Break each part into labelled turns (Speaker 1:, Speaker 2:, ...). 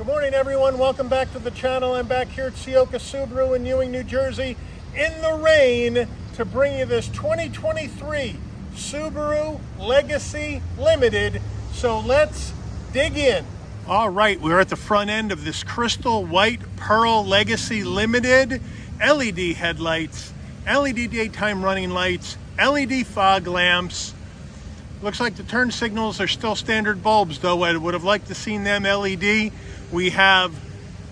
Speaker 1: Good morning, everyone. Welcome back to the channel. I'm back here at Ciocca Subaru in Ewing, New Jersey, in the rain to bring you this 2023 Subaru Legacy Limited. So let's dig in. All right, we're at the front end of this crystal white pearl Legacy Limited. LED headlights, LED daytime running lights, LED fog lamps. Looks like the turn signals are still standard bulbs, though I would have liked to seen them LED. We have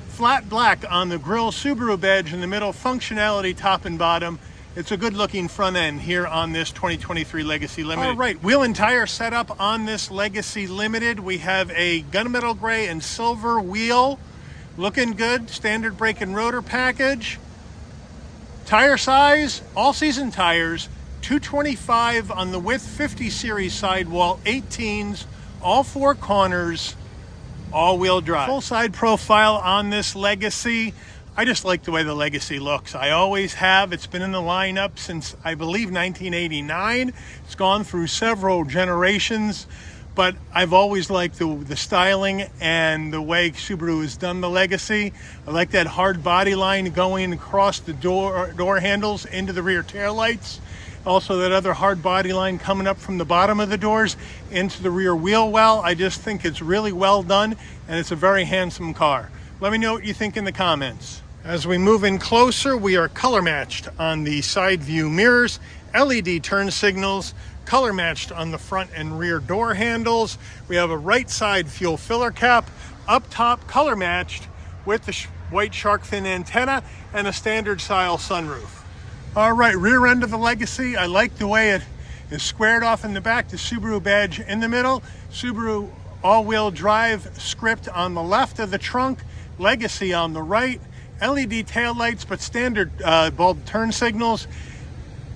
Speaker 1: flat black on the grille Subaru badge in the middle, functionality top and bottom. It's a good looking front end here on this 2023 Legacy Limited. All right, wheel and tire setup on this Legacy Limited. We have a gunmetal gray and silver wheel. Looking good, standard brake and rotor package. Tire size, all season tires, 225 on the width, 50 series sidewall, 18s, all four corners, all-wheel drive. Full side profile on this Legacy. I just like the way the Legacy looks. I always have. It's been in the lineup since, I believe, 1989. It's gone through several generations, but I've always liked the styling and the way Subaru has done the Legacy. I like that hard body line going across the door handles into the rear taillights. Also that other hard body line coming up from the bottom of the doors into the rear wheel well. I just think it's really well done, and it's a very handsome car. Let me know what you think in the comments. As we move in closer, we are color matched on the side view mirrors, LED turn signals, color matched on the front and rear door handles. We have a right side fuel filler cap, up top color matched with the white shark fin antenna and a standard style sunroof. All right, rear end of the Legacy. I like the way it is squared off in the back, the Subaru badge in the middle, Subaru all-wheel drive script on the left of the trunk, Legacy on the right, LED taillights, but standard bulb turn signals.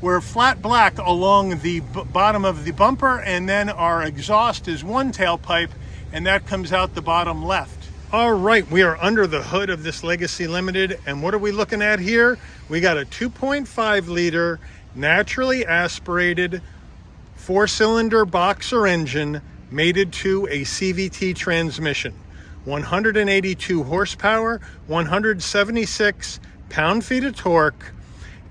Speaker 1: We're flat black along the bottom of the bumper, and then our exhaust is one tailpipe, and that comes out the bottom left. All right, we are under the hood of this Legacy Limited, and what are we looking at here? We got a 2.5 liter naturally aspirated 4-cylinder boxer engine mated to a CVT transmission. 182 horsepower, 176 pound-feet of torque,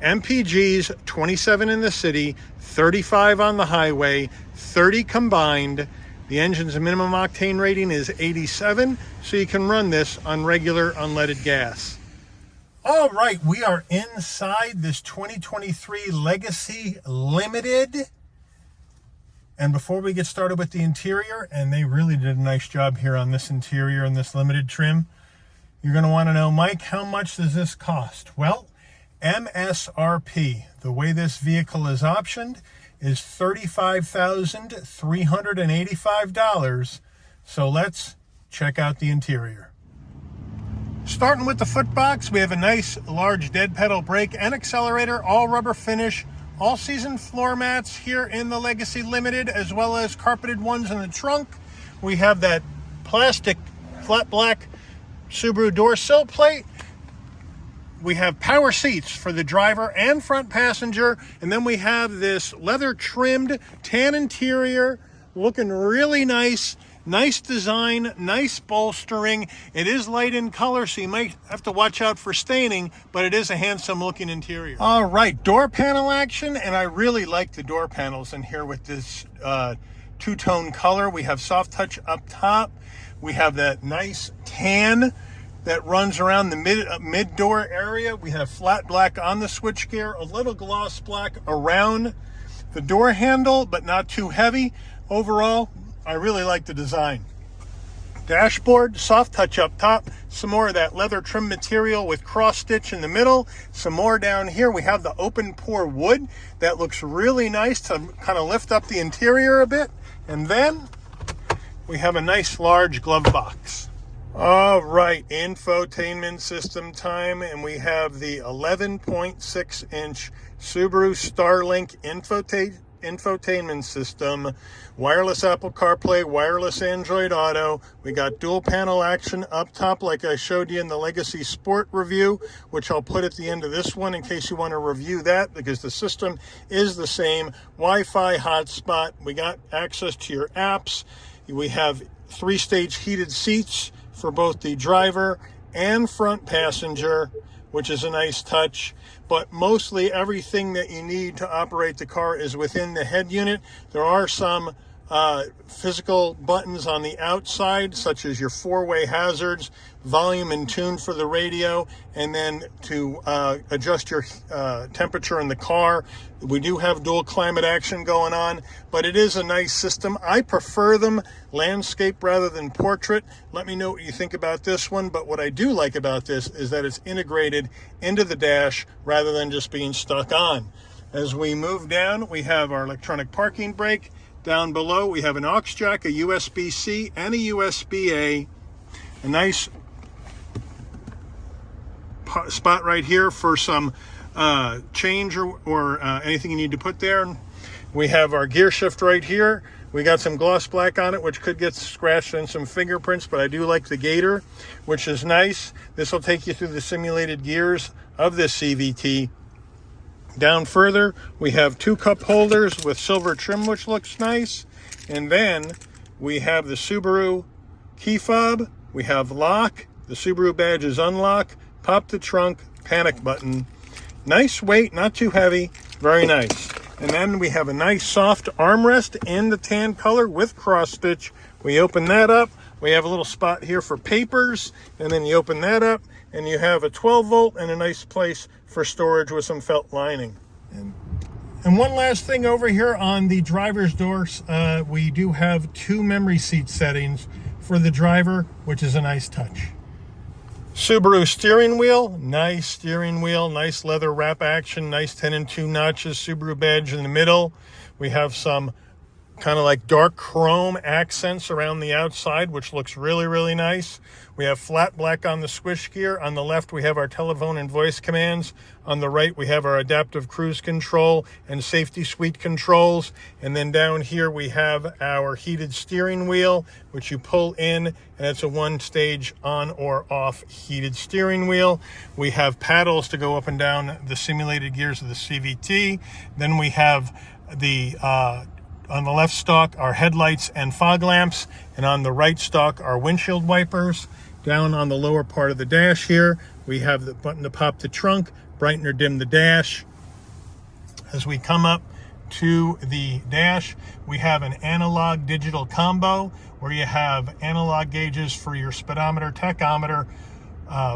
Speaker 1: MPGs 27 in the city, 35 on the highway, 30 combined. The engine's minimum octane rating is 87, so you can run this on regular unleaded gas. All right, we are inside this 2023 Legacy Limited. And before we get started with the interior, and they really did a nice job here on this interior and this limited trim, you're going to want to know, Mike, how much does this cost? Well, MSRP, the way this vehicle is optioned, is $35,385. So let's check out the interior. Starting with the footbox, we have a nice large dead pedal brake and accelerator, all rubber finish, all season floor mats here in the Legacy Limited, as well as carpeted ones in the trunk. We have that plastic flat black Subaru door sill plate. We have power seats for the driver and front passenger. And then we have this leather trimmed tan interior, looking really nice. Nice design, nice bolstering. It is light in color, so you might have to watch out for staining, but it is a handsome looking interior. All right, door panel action, and I really like the door panels in here with this two-tone color. We have soft touch up top. We have that nice tan that runs around the mid-door area. We have flat black on the switchgear, a little gloss black around the door handle, but not too heavy. Overall, I really like the design. Dashboard, soft touch up top, some more of that leather trim material with cross stitch in the middle, some more down here. We have the open pore wood that looks really nice to kind of lift up the interior a bit. And then we have a nice large glove box. All right, infotainment system time, and we have the 11.6-inch Subaru Starlink infotainment system, wireless Apple CarPlay, wireless Android Auto. We got dual panel action up top like I showed you in the Legacy Sport review, which I'll put at the end of this one in case you want to review that, because the system is the same. Wi-Fi hotspot. We got access to your apps. We have 3-stage heated seats for both the driver and front passenger, which is a nice touch. But mostly everything that you need to operate the car is within the head unit. There are some physical buttons on the outside, such as your four-way hazards, volume and tune for the radio, and then to adjust your temperature in the car. We do have dual climate action going on, but it is a nice system. I prefer them landscape rather than portrait. Let me know what you think about this one, but what I do like about this is that it's integrated into the dash rather than just being stuck on. As we move down, we have our electronic parking brake. Down below, we have an aux jack, a USB-C, and a USB-A. A nice spot right here for some change or anything you need to put there. We have our gear shift right here. We got some gloss black on it, which could get scratched and some fingerprints, but I do like the gator, which is nice. This will take you through the simulated gears of this CVT. Down further, we have two cup holders with silver trim, which looks nice. And then we have the Subaru key fob. We have lock. The Subaru badge is unlock. Pop the trunk, panic button. Nice weight, not too heavy. Very nice. And then we have a nice soft armrest in the tan color with cross stitch. We open that up. We have a little spot here for papers. And then you open that up and you have a 12 volt and a nice place for storage with some felt lining. And one last thing over here on the driver's doors, we do have two memory seat settings for the driver, which is a nice touch. Subaru steering wheel, nice leather wrap action, nice 10 and 2 notches, Subaru badge in the middle. We have some kind of like dark chrome accents around the outside, which looks really, really nice. We have flat black on the switch gear. On the left, we have our telephone and voice commands. On the right, we have our adaptive cruise control and safety suite controls. And then down here, we have our heated steering wheel, which you pull in, and it's a one-stage on or off heated steering wheel. We have paddles to go up and down the simulated gears of the CVT. Then we have the on the left stalk are headlights and fog lamps, and on the right stalk are windshield wipers. Down on the lower part of the dash here, we have the button to pop the trunk, brighten or dim the dash. As we come up to the dash, we have an analog digital combo where you have analog gauges for your speedometer, tachometer,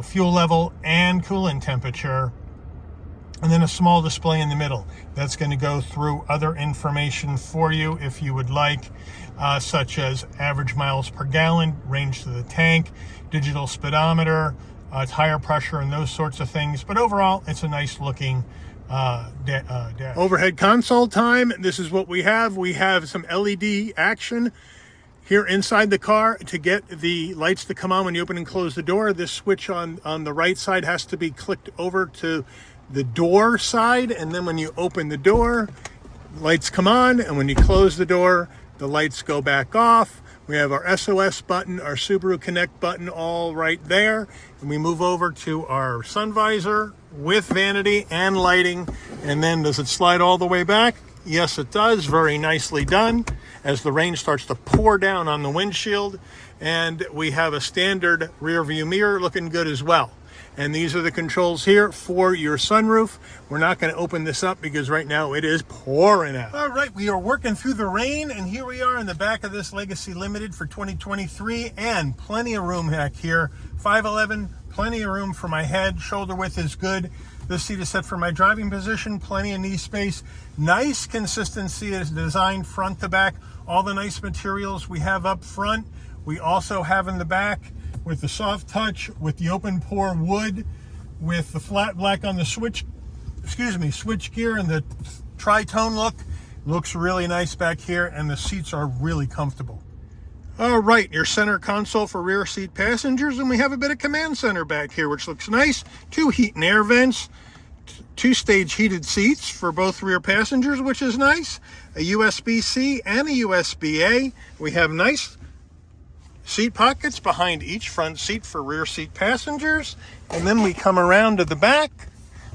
Speaker 1: fuel level, and coolant temperature. And then a small display in the middle that's going to go through other information for you if you would like, such as average miles per gallon, range to the tank, digital speedometer, tire pressure, and those sorts of things. But overall, it's a nice looking dash. Overhead console time. This is what we have. We have some LED action here inside the car to get the lights to come on when you open and close the door. This switch on the right side has to be clicked over to the door side, and then when you open the door, lights come on, and when you close the door, the lights go back off. We have our SOS button, our Subaru Connect button, all right there. And we move over to our sun visor with vanity and lighting. And then does it slide all the way back? Yes, it does. Very nicely done. As the rain starts to pour down on the windshield. And we have a standard rear view mirror looking good as well. And these are the controls here for your sunroof. We're not going to open this up because right now it is pouring out. All right, we are working through the rain, and here we are in the back of this Legacy Limited for 2023, and plenty of room back here. 5'11", plenty of room for my head. Shoulder width is good. This seat is set for my driving position, plenty of knee space. Nice consistency is designed front to back. All the nice materials we have up front, we also have in the back, with the soft touch, with the open pore wood, with the flat black on the switch gear, and the tri-tone look. Looks really nice back here, and the seats are really comfortable. All right, your center console for rear seat passengers, and we have a bit of command center back here, which looks nice. 2 heat and air vents, 2-stage heated seats for both rear passengers, which is nice. A USB-C and a USB-A. We have nice seat pockets behind each front seat for rear seat passengers. And then we come around to the back.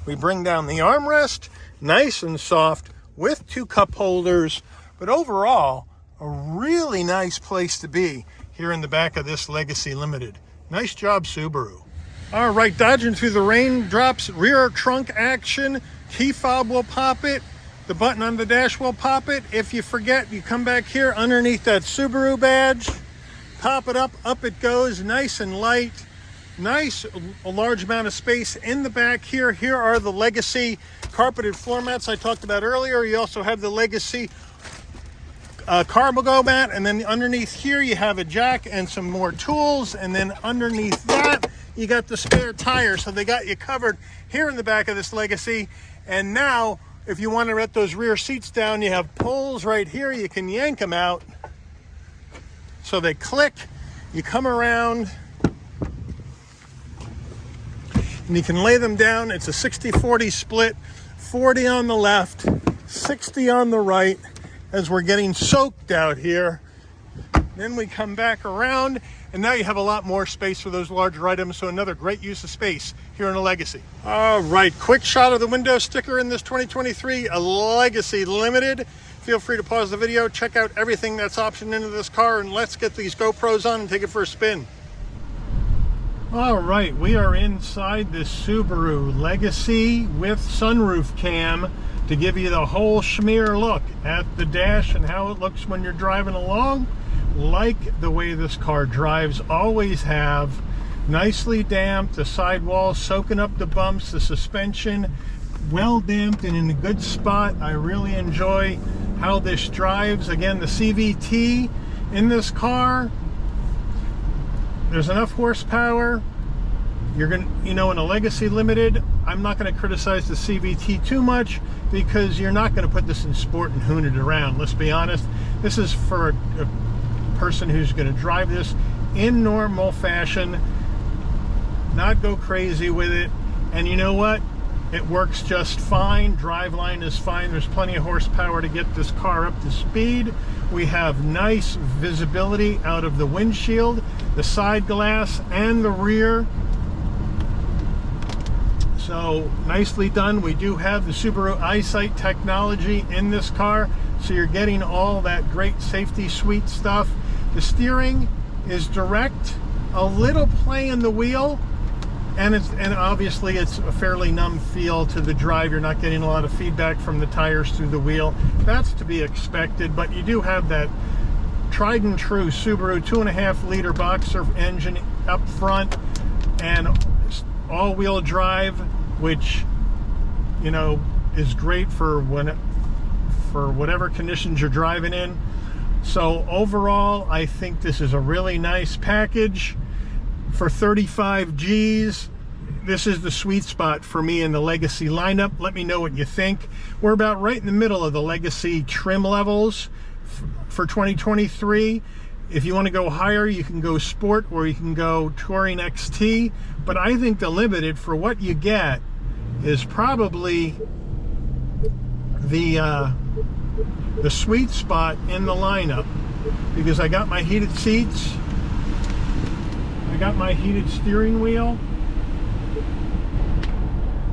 Speaker 1: We bring down the armrest, nice and soft, with 2 cup holders. But overall, a really nice place to be here in the back of this Legacy Limited. Nice job, Subaru. All right, dodging through the raindrops, rear trunk action, key fob will pop it, the button on the dash will pop it. If you forget, you come back here underneath that Subaru badge, pop it up it goes, nice and light. Nice, a large amount of space in the back here. Here are the Legacy carpeted floor mats I talked about earlier. You also have the Legacy cargo mat, and then underneath here you have a jack and some more tools, and then underneath that you got the spare tire. So they got you covered here in the back of this Legacy. And now if you want to let those rear seats down, you have pulls right here. You can yank them out so they click. You come around and you can lay them down. It's a 60-40 split, 40 on the left, 60 on the right, as we're getting soaked out here. Then we come back around, and now you have a lot more space for those larger items, so another great use of space here in a Legacy. All right, quick shot of the window sticker in this 2023 Legacy Limited. Feel free to pause the video, check out everything that's optioned into this car, and let's get these GoPros on and take it for a spin. All right, we are inside this Subaru Legacy with sunroof cam to give you the whole schmear look at the dash and how it looks when you're driving along. Like the way this car drives, always have. Nicely damped, the sidewalls soaking up the bumps, the suspension well damped and in a good spot. I really enjoy how this drives. Again, the CVT in this car, there's enough horsepower. You're gonna, in a Legacy Limited, I'm not going to criticize the CVT too much because you're not going to put this in sport and hoon it around. Let's be honest. This is for a person who's going to drive this in normal fashion, not go crazy with it. And you know what? It works just fine. Driveline is fine. There's plenty of horsepower to get this car up to speed. We have nice visibility out of the windshield, the side glass, and the rear. So nicely done. We do have the Subaru EyeSight technology in this car, so you're getting all that great safety suite stuff. The steering is direct, a little play in the wheel, and obviously it's a fairly numb feel to the drive. You're not getting a lot of feedback from the tires through the wheel. That's to be expected, but you do have that tried and true Subaru 2.5 liter boxer engine up front and all-wheel drive, which is great for whatever conditions you're driving in. So overall, I think this is a really nice package for 35 G's. This is the sweet spot for me in the Legacy lineup. Let me know what you think. We're about right in the middle of the Legacy trim levels for 2023. If you want to go higher, you can go Sport or you can go Touring XT. But I think the Limited, for what you get, is probably the sweet spot in the lineup, because I got my heated seats, I got my heated steering wheel,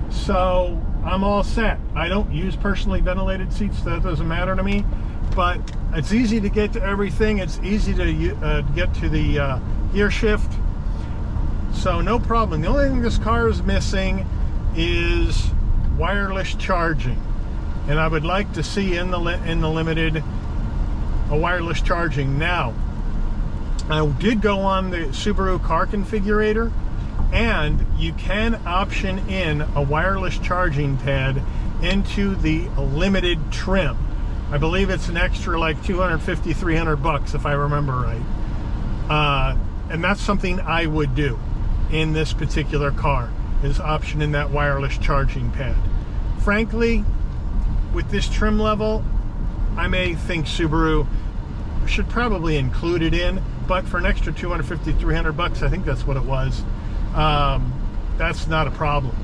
Speaker 1: so I'm all set. I don't use personally ventilated seats, so that doesn't matter to me, but it's easy to get to everything. It's easy to get to the gear shift, so no problem. The only thing this car is missing is wireless charging, and I would like to see in the Limited a wireless charging. Now, I did go on the Subaru car configurator, and you can option in a wireless charging pad into the Limited trim. I believe it's an extra like $250-300 if I remember right, and that's something I would do in this particular car, is option in that wireless charging pad. Frankly, with this trim level, I may think Subaru should probably include it in, but for an extra $250-300, I think that's what it was, that's not a problem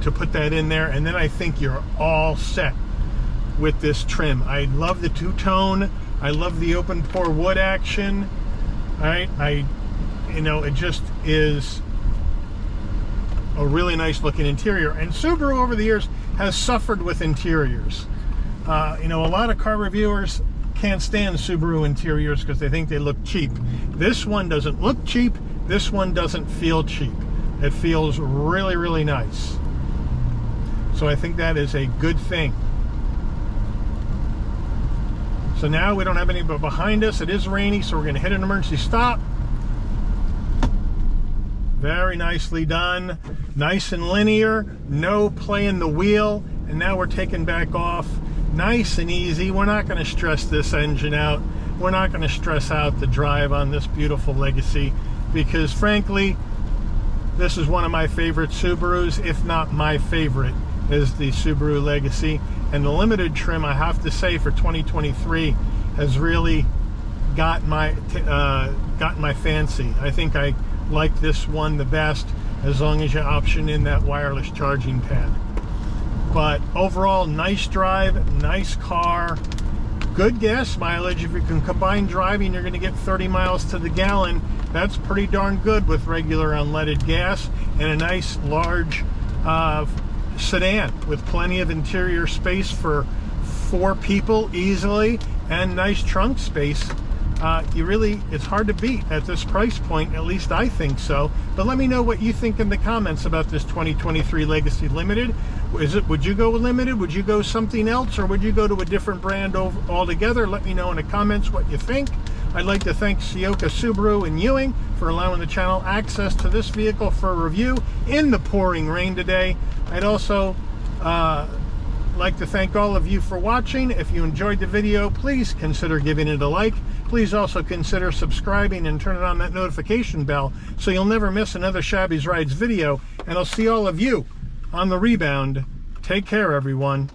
Speaker 1: to put that in there. And then I think you're all set with this trim. I love the two-tone. I love the open pore wood action. All right, it just is a really nice looking interior. And Subaru over the years has suffered with interiors. A lot of car reviewers can't stand Subaru interiors because they think they look cheap. This one doesn't look cheap. This one doesn't feel cheap. It feels really, really nice. So I think that is a good thing. So now we don't have anybody behind us. It is rainy, so we're going to hit an emergency stop. Very nicely done. Nice and linear. No playing the wheel. And now we're taking back off. Nice and easy. We're not going to stress this engine out. We're not going to stress out the drive on this beautiful Legacy, because frankly, this is one of my favorite Subarus, if not my favorite, is the Subaru Legacy. And the limited trim, I have to say, for 2023 has really got my fancy. I think I like this one the best, as long as you option in that wireless charging pad. But overall, nice drive, nice car, good gas mileage. If you can combine driving, you're going to get 30 miles to the gallon. That's pretty darn good with regular unleaded gas, and a nice large sedan with plenty of interior space for 4 people easily, and nice trunk space. It's hard to beat at this price point, at least I think so. But let me know what you think in the comments about this 2023 Legacy Limited. Would you go Limited? Would you go something else? Or would you go to a different brand altogether? Let me know in the comments what you think. I'd like to thank Ciocca Subaru in Ewing for allowing the channel access to this vehicle for a review in the pouring rain today. I'd also like to thank all of you for watching. If you enjoyed the video, please consider giving it a like. Please also consider subscribing and turning on that notification bell so you'll never miss another Shabby's Rides video. And I'll see all of you on the rebound. Take care, everyone.